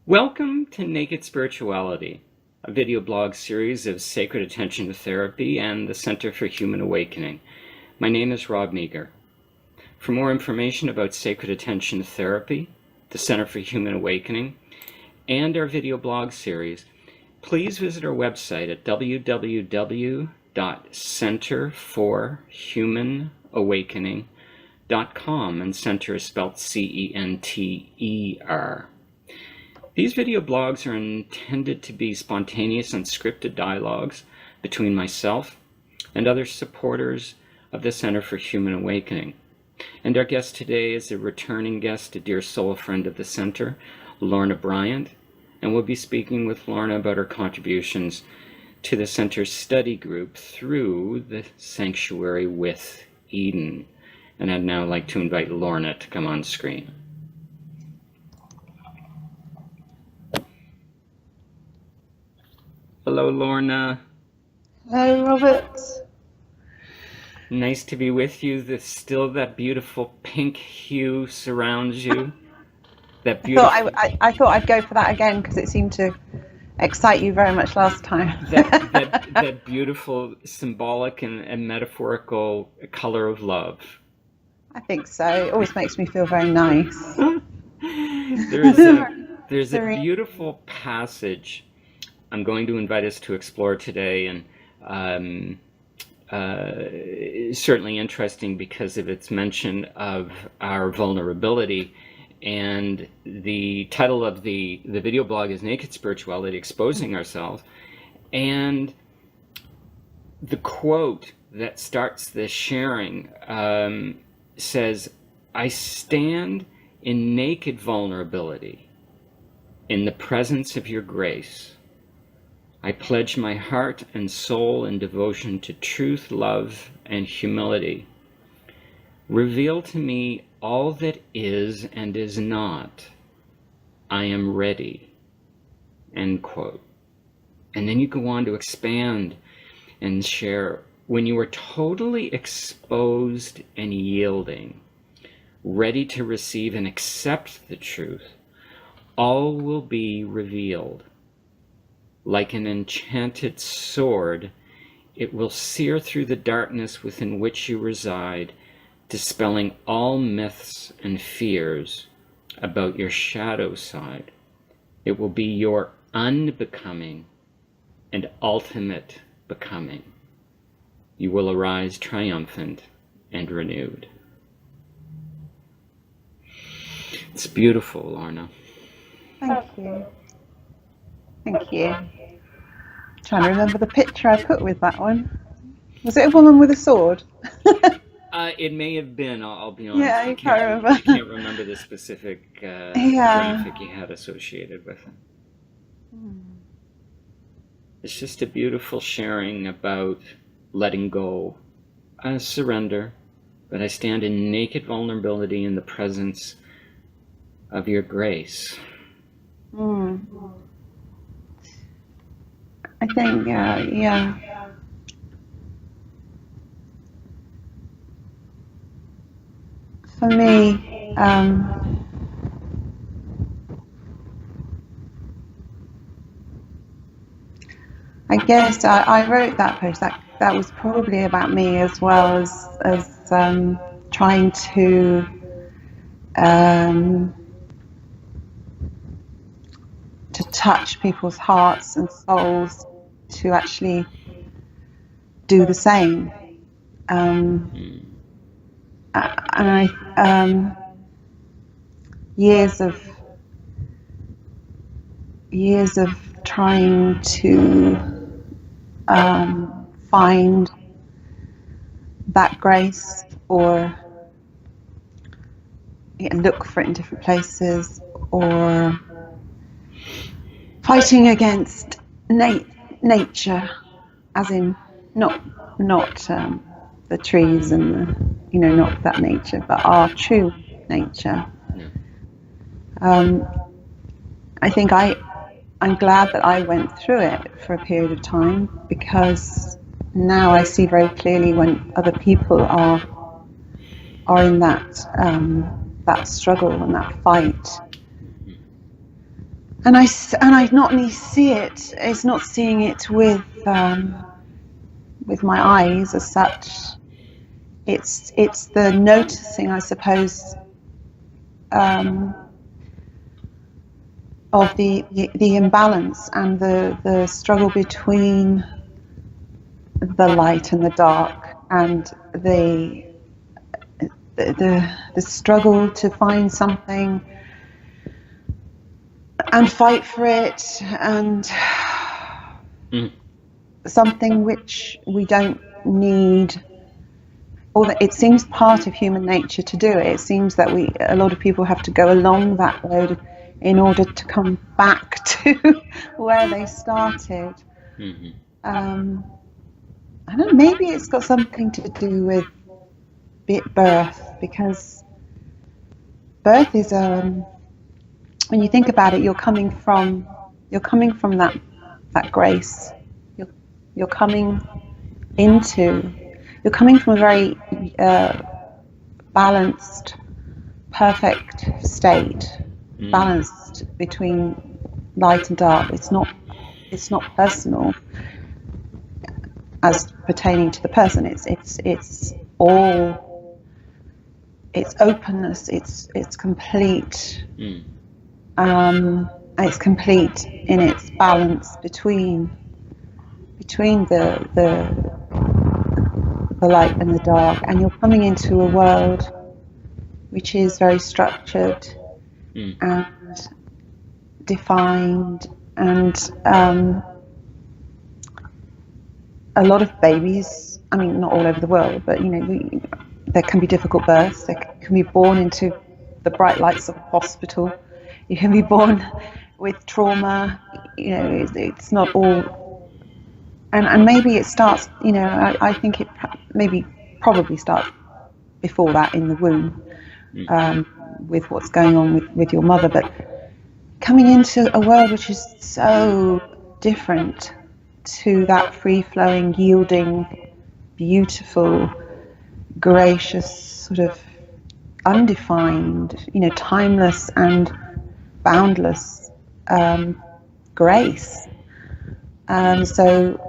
Welcome to Naked Spirituality, a video blog series of Sacred Attention to Therapy and the Center for Human Awakening. My name is Rob Meager. For more information about Sacred Attention to Therapy, the Center for Human Awakening, and our video blog series, please visit our website at www.centerforhumanawakening.com, and center is spelled C-E-N-T-E-R. These video blogs are intended to be spontaneous, unscripted dialogues between myself and other supporters of the Center for Human Awakening. And our guest today is a returning guest, a dear soul friend of the Center, Lorna Bryant, and we'll be speaking with Lorna about her contributions to the Center's study group through the Sanctuary with Eden. And I'd now like to invite Lorna to come on screen. Hello, Lorna. Hello, Robert. Nice to be with you. Still that beautiful pink hue surrounds you. That beautiful. I thought I'd go for that again because it seemed to excite you very much last time. that beautiful symbolic and metaphorical color of love. I think so. It always makes me feel very nice. There's a beautiful passage I'm going to invite us to explore today, and certainly interesting because of its mention of our vulnerability. And the title of the video blog is Naked Spirituality, Exposing Ourselves. And the quote that starts the sharing says, "I stand in naked vulnerability in the presence of your grace. I pledge my heart and soul in devotion to truth, love, and humility. Reveal to me all that is and is not. I am ready." End quote. And then you go on to expand and share, when you are totally exposed and yielding, ready to receive and accept the truth, all will be revealed. Like an enchanted sword, it will sear through the darkness within which you reside, dispelling all myths and fears about your shadow side. It will be your unbecoming and ultimate becoming. You will arise triumphant and renewed. It's beautiful, Lorna. Thank you. Thank you. I'm trying to remember the picture I put with that one. Was it a woman with a sword? It may have been, I'll be honest. Yeah, I can't remember. I can't remember the specific graphic you had associated with it. It's just a beautiful sharing about letting go, surrender, but I stand in naked vulnerability in the presence of your grace. I think, yeah. For me, I guess I wrote that post. That was probably about me as well as trying to touch people's hearts and souls to actually do the same. And I years of trying to find that grace or look for it in different places, or fighting against nature, as in not the trees and not that nature, but our true nature. I think I'm glad that I went through it for a period of time, because now I see very clearly when other people are in that struggle and that fight. and I not only see it, it's not seeing it with my eyes as such. It's the noticing, I suppose, of the imbalance and the struggle between the light and the dark, and the struggle to find something and fight for it, and something which we don't need, or that it seems part of human nature to do it. It seems that a lot of people have to go along that road in order to come back to where they started. I don't know, maybe it's got something to do with birth, because birth is when you think about it, you're coming from that grace. You're coming from a very balanced, perfect state, balanced between light and dark. It's not personal as pertaining to the person. It's all, it's openness. It's complete. It's complete in its balance between the light and the dark, and you're coming into a world which is very structured and defined, and a lot of babies, I mean, not all over the world, but there can be difficult births. They can be born into the bright lights of a hospital. You can be born with trauma. It's not all, and maybe it starts. I think it probably starts before that, in the womb, with what's going on with your mother. But coming into a world which is so different to that free-flowing, yielding, beautiful, gracious, sort of undefined, timeless and boundless grace. So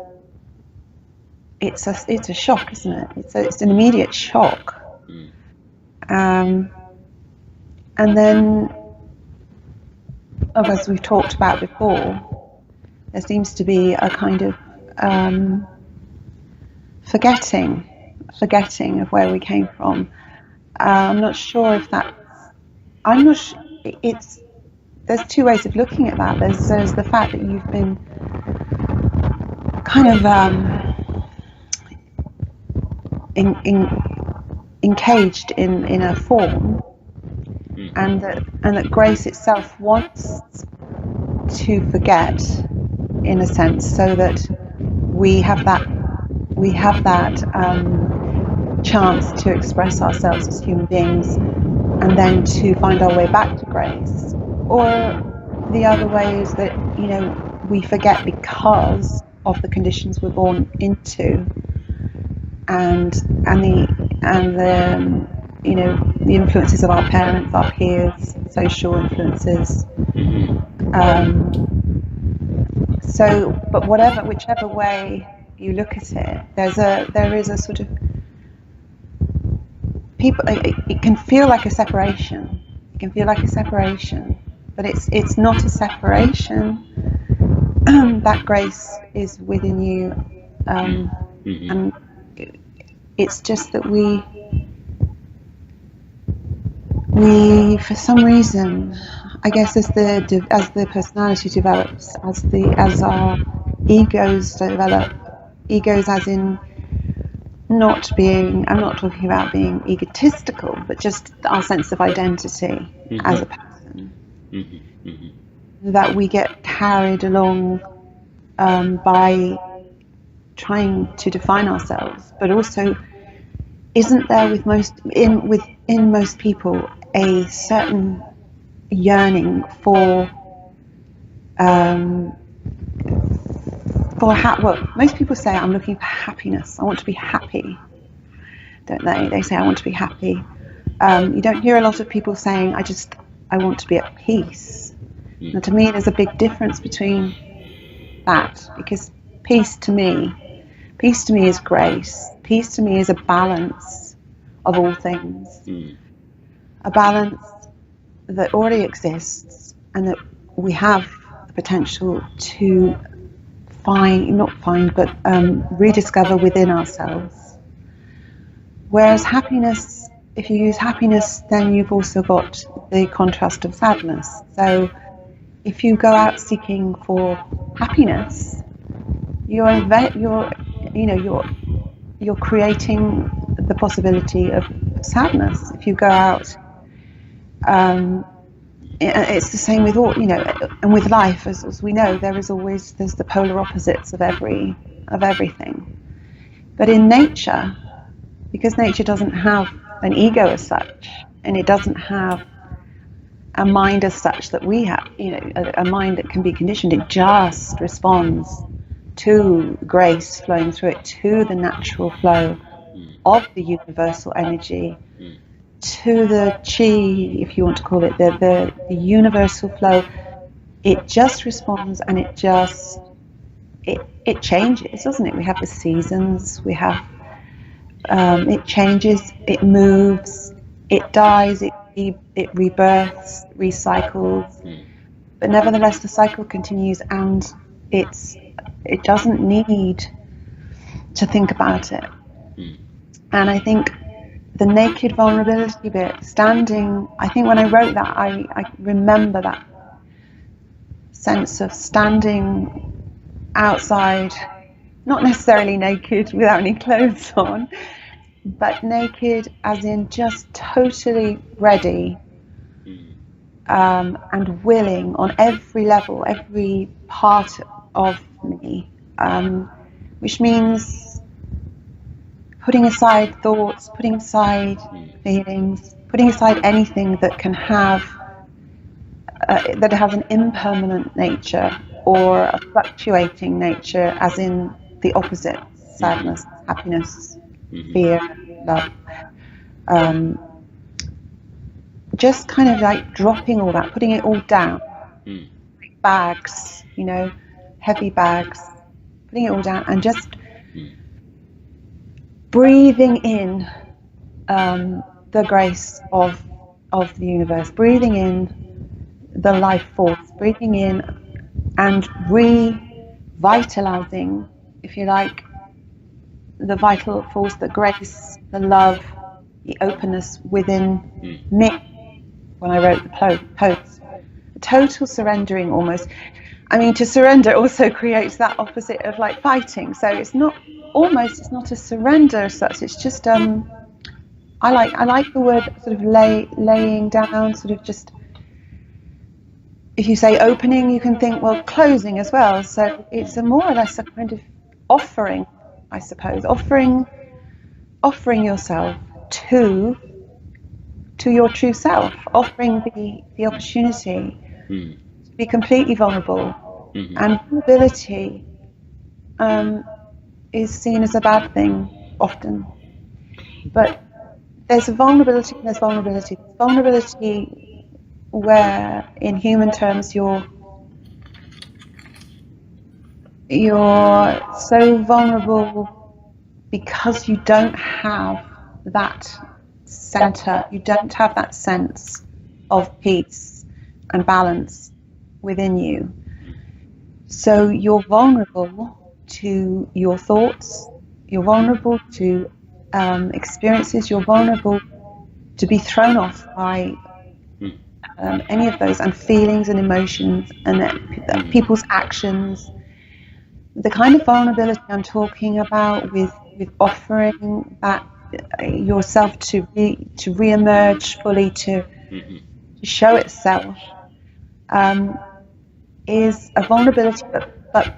it's a shock, isn't it? It's an immediate shock. And then, as we've talked about before, there seems to be a kind of forgetting of where we came from. I'm not sure if that's. I'm not. There's two ways of looking at that. There's the fact that you've been kind of encaged in a form, and that grace itself wants to forget, in a sense, so that we have that chance to express ourselves as human beings, and then to find our way back to grace. Or the other way is that we forget because of the conditions we're born into, and the influences of our parents, our peers, social influences. So, but whichever way you look at it, there is a sort of people. It can feel like a separation. It can feel like a separation, but it's not a separation. That grace is within you, and it's just that we for some reason, I guess, as the personality develops, as our egos develop, egos as in not being, I'm not talking about being egotistical, but just our sense of identity as a person, that we get carried along by trying to define ourselves, but also isn't there within most people a certain yearning for most people say, I'm looking for happiness. I want to be happy, don't they? They say, I want to be happy. You don't hear a lot of people saying, I want to be at peace. And to me, there's a big difference between that, because peace to me is grace. Peace to me is a balance of all things, a balance that already exists and that we have the potential to rediscover within ourselves. Whereas happiness, if you use happiness, then you've also got the contrast of sadness. So if you go out seeking for happiness, you're creating the possibility of sadness. If you go out, it's the same with all, and with life, as we know, there's the polar opposites of everything. But in nature, because nature doesn't have an ego as such, and it doesn't have a mind as such that we have, a mind that can be conditioned, it just responds to grace flowing through it, to the natural flow of the universal energy, to the chi, if you want to call it, the universal flow. It just responds, and it changes, doesn't it? We have the seasons, we have it changes, it moves, it dies, it rebirths, recycles, but nevertheless the cycle continues, and it doesn't need to think about it. And I think the naked vulnerability bit, standing, I think when I wrote that, I remember that sense of standing outside, not necessarily naked without any clothes on, but naked as in just totally ready and willing on every level, every part of me, which means putting aside thoughts, putting aside feelings, putting aside anything that can have that has an impermanent nature or a fluctuating nature, as in the opposite: sadness, happiness, fear, love. Just kind of like dropping all that, putting it all down, like bags, heavy bags, putting it all down, and just breathing in the grace of the universe, breathing in the life force, breathing in and revitalizing, if you like, the vital force, the grace, the love, the openness within me. When I wrote the post, total surrendering almost. I mean, to surrender also creates that opposite of like fighting. So it's not a surrender as such. It's just I like the word sort of laying down, sort of just. If you say opening, you can think, well, closing as well. So it's a more or less a kind of offering, I suppose, offering yourself to your true self, offering the opportunity to be completely vulnerable. And vulnerability is seen as a bad thing often, but there's vulnerability and there's vulnerability. Vulnerability where, in human terms, you're so vulnerable because you don't have that center, you don't have that sense of peace and balance within you. So you're vulnerable to your thoughts, you're vulnerable to experiences, you're vulnerable to be thrown off by any of those, and feelings and emotions and people's actions. The kind of vulnerability I'm talking about with offering that yourself to re-emerge fully, to show itself, is a vulnerability, but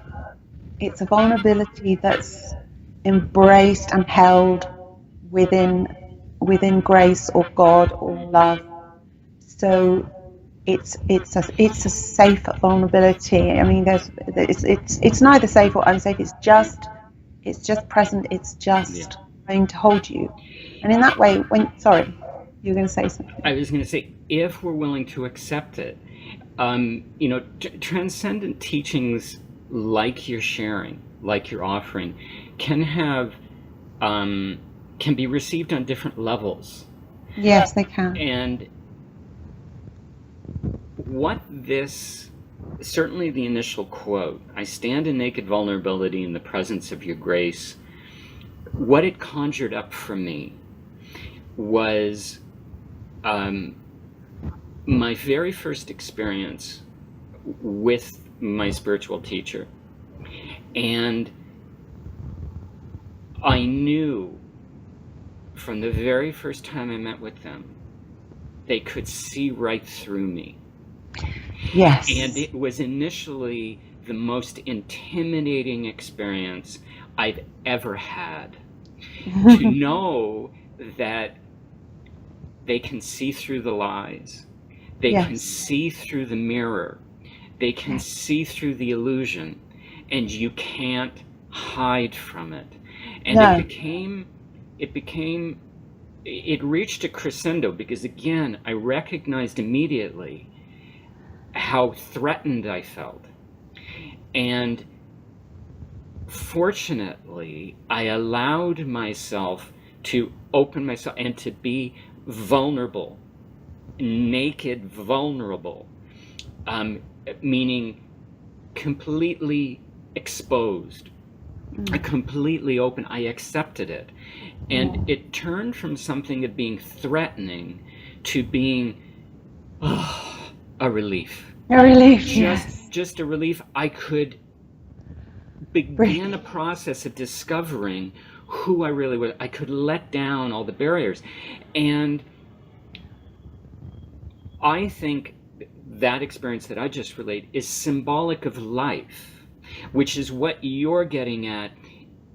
it's a vulnerability that's embraced and held within grace or God or love. So it's a safe vulnerability. I mean, it's neither safe or unsafe. It's just present. It's just going to hold you. And in that way, sorry, you were going to say something. I was going to say, if we're willing to accept it, transcendent teachings like you're sharing, like you're offering, can have can be received on different levels. Yes, they can. And what this, certainly the initial quote, "I stand in naked vulnerability in the presence of your grace," what it conjured up for me was my very first experience with my spiritual teacher. And I knew from the very first time I met with them, they could see right through me. Yes. And it was initially the most intimidating experience I've ever had. To know that they can see through the lies, they Yes. can see through the mirror, they can see through the illusion, and you can't hide from it. And No. it reached a crescendo, because again, I recognized immediately how threatened I felt. And fortunately, I allowed myself to open myself and to be vulnerable, naked vulnerable, meaning completely exposed, completely open. I accepted it. And it turned from something of being threatening to being a relief. A relief, yes. Just a relief. I could begin a process of discovering who I really was. I could let down all the barriers. And I think that experience that I just relayed is symbolic of life, which is what you're getting at,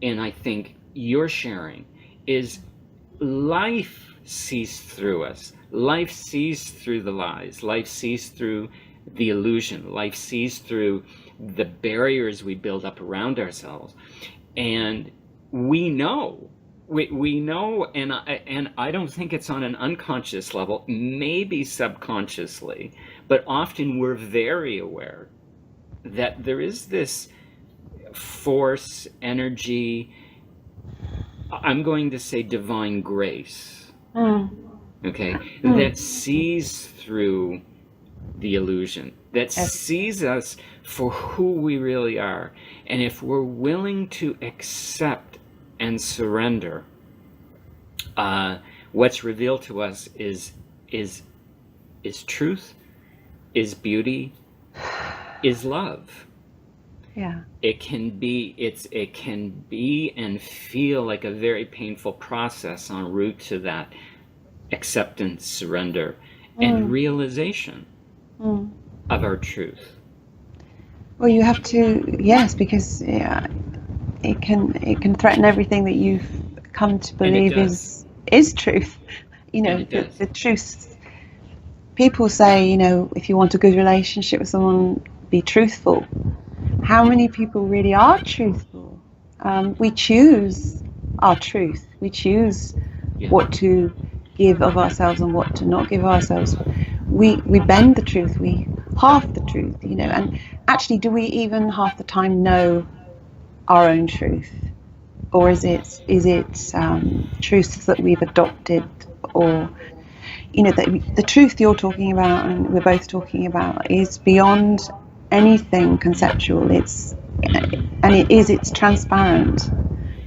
and I think you're sharing, is life sees through us. Life sees through the lies. Life sees through the illusion. Life sees through the barriers we build up around ourselves. And we know, and I don't think it's on an unconscious level, maybe subconsciously, but often we're very aware that there is this force, energy, I'm going to say divine grace, okay, that sees through the illusion, that sees us for who we really are. And if we're willing to accept and surrender, what's revealed to us is truth, is beauty, is love. Yeah. It can be and feel like a very painful process en route to that acceptance, surrender, and realization of our truth. Well, you have to, yes, because it can threaten everything that you've come to believe is truth. The truth. People say, if you want a good relationship with someone, be truthful. How many people really are truthful? We choose our truth. We choose what to give of ourselves and what to not give ourselves. We bend the truth. We half the truth, and actually, do we even half the time know our own truth, or is it truths that we've adopted, or the truth you're talking about and we're both talking about is beyond anything conceptual. It's transparent,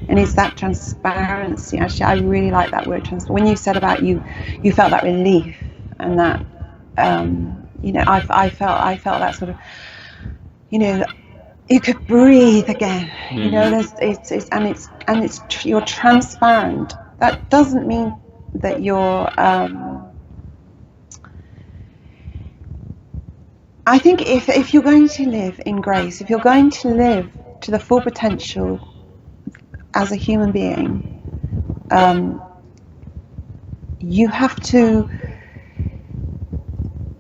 and it's that transparency. Actually, I really like that word, when you said about you felt that relief, and that I felt that sort of, you could breathe again. You're transparent. That doesn't mean that you're I think if you're going to live in grace, if you're going to live to the full potential as a human being, you have to.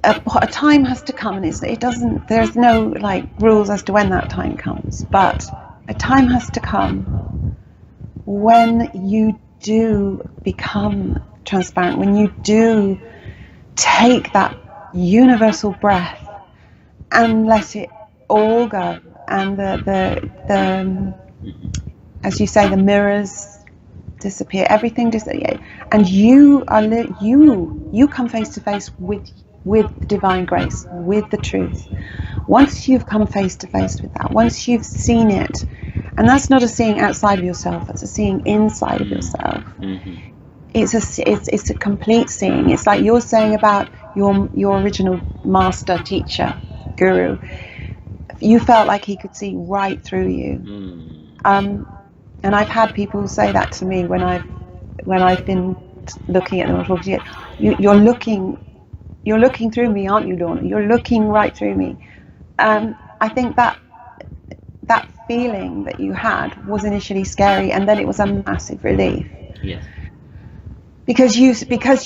A time has to come, and there's no rules as to when that time comes, but a time has to come when you do become transparent, when you do take that universal breath and let it all go. And the as you say, the mirrors disappear, everything disappears, and you are you come face to face with the divine grace, with the truth. Once you've come face to face with that, once you've seen it, and that's not a seeing outside of yourself, that's a seeing inside of yourself. It's a complete seeing. It's like you're saying about your original master, teacher, guru. You felt like he could see right through you. And I've had people say that to me when I've been looking at them or talking to you. You're looking through me, aren't you, Lorna? You're looking right through me. I think that feeling that you had was initially scary, and then it was a massive relief. Yes. Because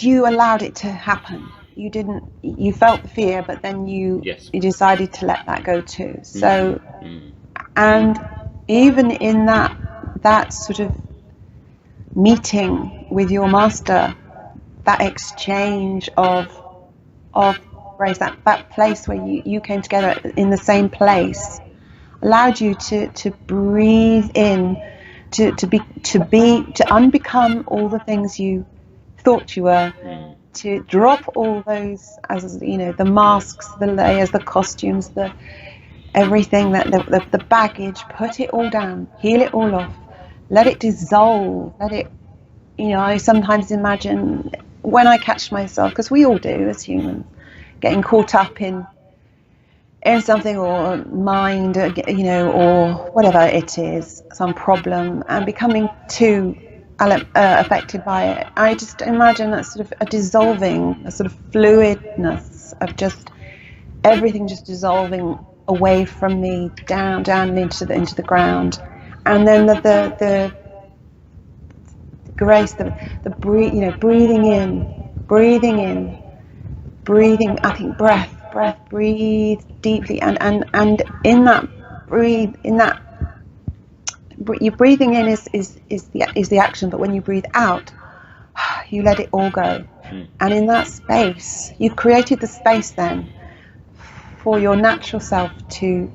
you allowed it to happen. You felt the fear, but then you decided to let that go too. So, and even in that sort of meeting with your master, that exchange of grace, that place where you came together in the same place, allowed you to breathe in, to unbecome all the things you thought you were, to drop all those, as you know, the masks, the layers, the costumes, the everything, that the baggage, put it all down, heal it all off, let it dissolve, let it, you know, I sometimes imagine when I catch myself, because we all do as humans, getting caught up in something, or mind, you know, or whatever it is, some problem, and becoming too affected by it. I just imagine that sort of a dissolving, a sort of fluidness of just everything just dissolving away from me, down into the ground, and then the grace, the breathe, you know, breathing in, I think breath, breathe deeply, and in that breathe, you're breathing in is the action, but when you breathe out, you let it all go. And in that space, you've created the space then for your natural self to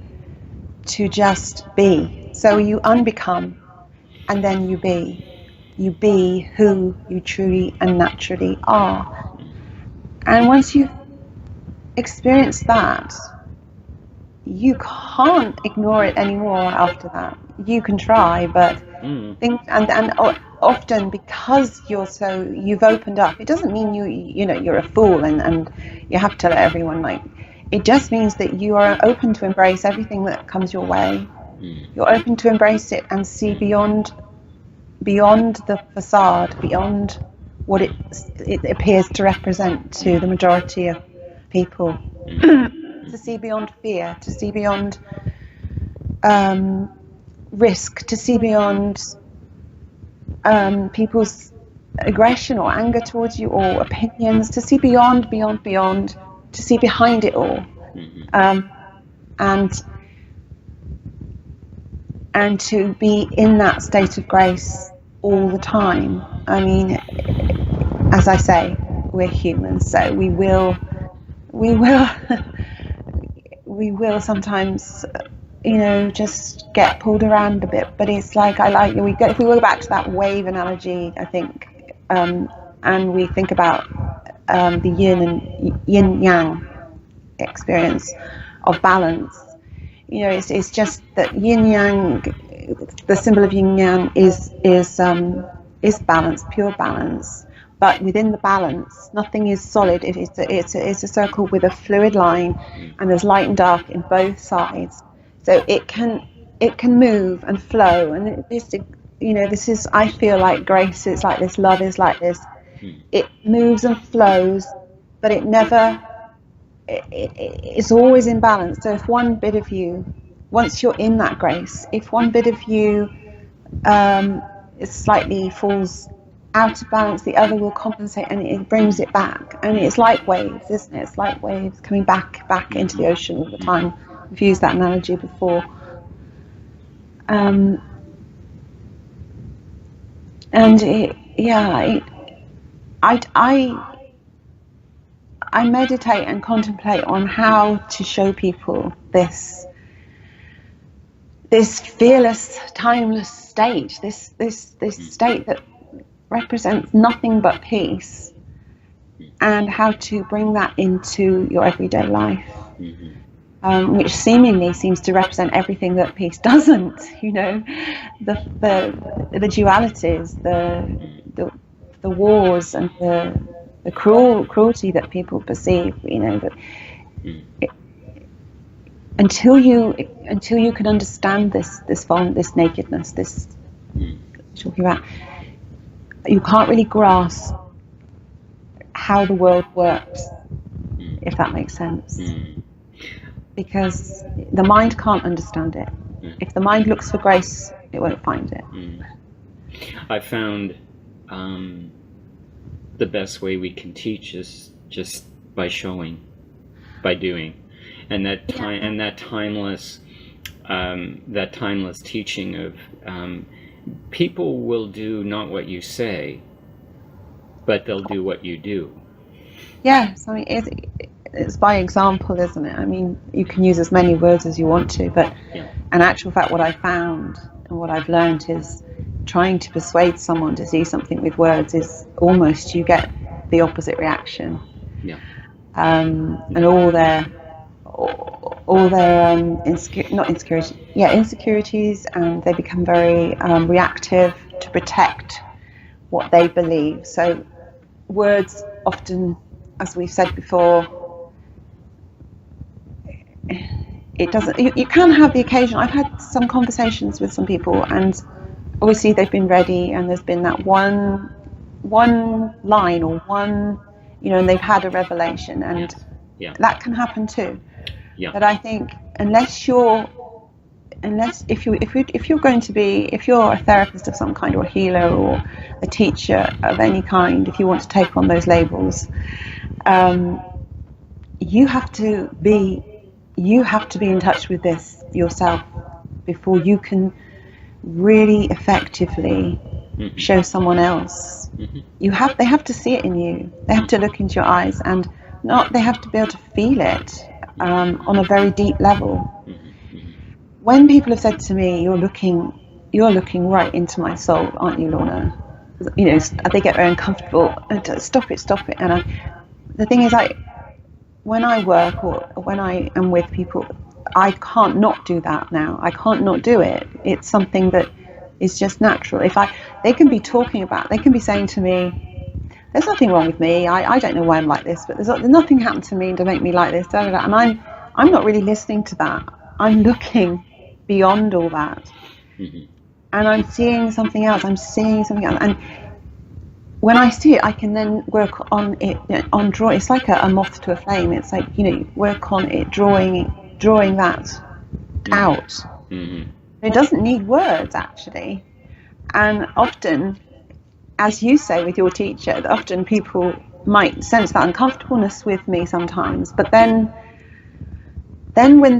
just be. So you unbecome, and then you be who you truly and naturally are. And once you've experienced that, you can't ignore it anymore after that. You can try, but often, because you've opened up, it doesn't mean you're a fool and you have to let everyone, like, it just means that you are open to embrace everything that comes your way. You're open to embrace it and see beyond the facade, beyond what it appears to represent to the majority of people. To see beyond fear, to see beyond risk, to see beyond people's aggression or anger towards you, or opinions, to see beyond, to see behind it all, and to be in that state of grace all the time. I mean, as I say, we're humans, so we will we will sometimes, you know, just get pulled around a bit. But it's like, if we go back to that wave analogy, I think, and we think about the yin yang experience of balance. You know, it's just that yin yang, the symbol of yin yang is balance, pure balance. But within the balance, nothing is solid. It's a circle with a fluid line, and there's light and dark in both sides. So it can move and flow. And this is, I feel like grace is like this, love is like this. It moves and flows, but it never. It's always in balance. So if one bit of you, once you're in that grace, if one bit of you slightly falls out of balance, the other will compensate, and it brings it back. And it's like waves, isn't it? It's like waves coming back into the ocean all the time. We've used that analogy before. I meditate and contemplate on how to show people this fearless, timeless state, this state that represents nothing but peace, and how to bring that into your everyday life, which seemingly seems to represent everything that peace doesn't. The dualities, the wars, and the cruelty that people perceive. Until you can understand this nakedness, this talking about, you can't really grasp how the world works, if that makes sense. Because the mind can't understand it. If the mind looks for grace, it won't find it. I found the best way we can teach is just by showing, by doing. And that timeless teaching of people will do not what you say, but they'll do what you do. Yes, I mean it's by example, isn't it? I mean, you can use as many words as you want to, but in actual fact, what I found and what I've learned is trying to persuade someone to see something with words is almost, you get the opposite reaction. And all their insecurities, and they become very reactive to protect what they believe. So words often, as we've said before, it doesn't. You can have the occasion. I've had some conversations with some people, and obviously they've been ready, and there's been that one line or one, and they've had a revelation, and that can happen too. But I think if you're a therapist of some kind, or a healer, or a teacher of any kind, if you want to take on those labels, you have to be in touch with this yourself before you can really effectively show someone else. They have to see it in you. They have to look into your eyes, and they have to be able to feel it on a very deep level. When people have said to me, "You're looking right into my soul, aren't you, Lorna?" They get very uncomfortable. And stop it. And the thing is, when I work or when I am with people, I can't not do that now. I can't not do it. It's something that is just natural. They can be saying to me, "There's nothing wrong with me. I don't know why I'm like this, but there's nothing happened to me to make me like this." And I'm not really listening to that. I'm looking beyond all that, and I'm seeing something else. And when I see it, I can then work on it, on draw. It's like a moth to a flame. It's like, work on it, drawing that out. It doesn't need words, actually. And often, as you say with your teacher, often people might sense that uncomfortableness with me sometimes, but then when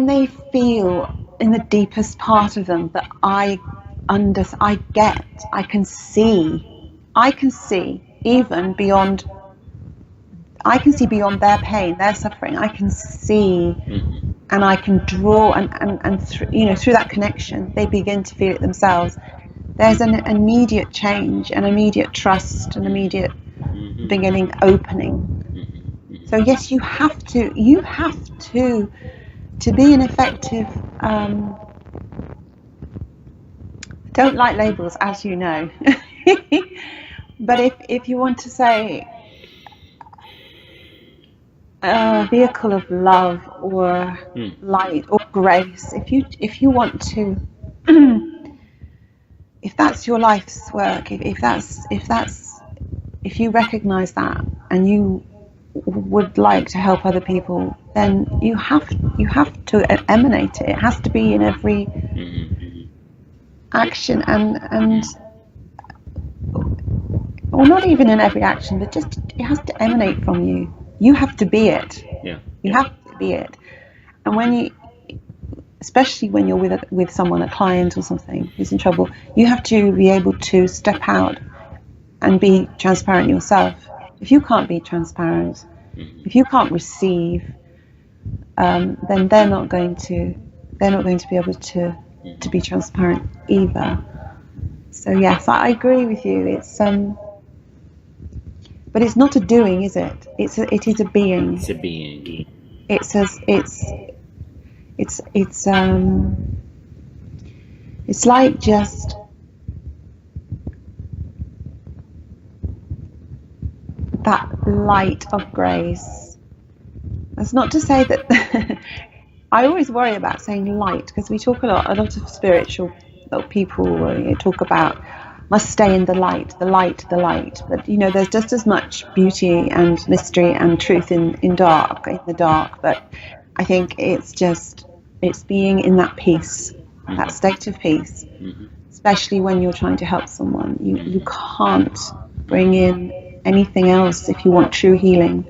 they feel in the deepest part of them that I can see even beyond. I can see beyond their pain, their suffering. I can see, and I can draw, and through that connection, they begin to feel it themselves. There's an immediate change, an immediate trust, an immediate beginning, opening. So yes, you have to be an effective. Don't like labels, as you know. But if you want to say a vehicle of love or light or grace, if you want to, if that's your life's work, if you recognize that and you would like to help other people, then you have to emanate it. It has to be in every action, and or not even in every action, but just it has to emanate from you. You have to be it. You have to be it. And especially when you're with someone, a client or something who's in trouble, you have to be able to step out and be transparent yourself. If you can't be transparent, If you can't receive, then they're not going to be able to be transparent either. So yes, I agree with you. It's but it's not a doing, is it? It is a being. It's a being. It's like just that light of grace. That's not to say that I always worry about saying light, because we talk a lot of spiritual people talk about must stay in the light, the light, the light. But there's just as much beauty and mystery and truth in the dark. But I think it's being in that peace, that state of peace, especially when you're trying to help someone. You can't bring in anything else if you want true healing.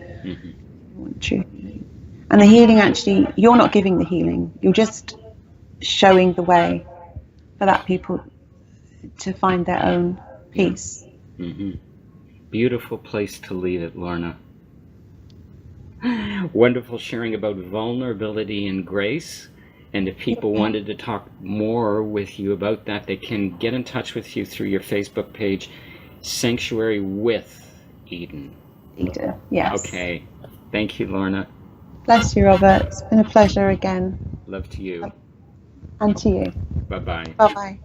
And the healing, actually, you're not giving the healing. You're just showing the way for that people to find their own peace. Beautiful place to leave it, Lorna. Wonderful sharing about vulnerability and grace. And if people wanted to talk more with you about that, they can get in touch with you through your Facebook page, Sanctuary with Eden. Eden, yes. Okay. Thank you, Lorna. Bless you, Robert. It's been a pleasure again. Love to you. And to you. Bye-bye. Bye-bye.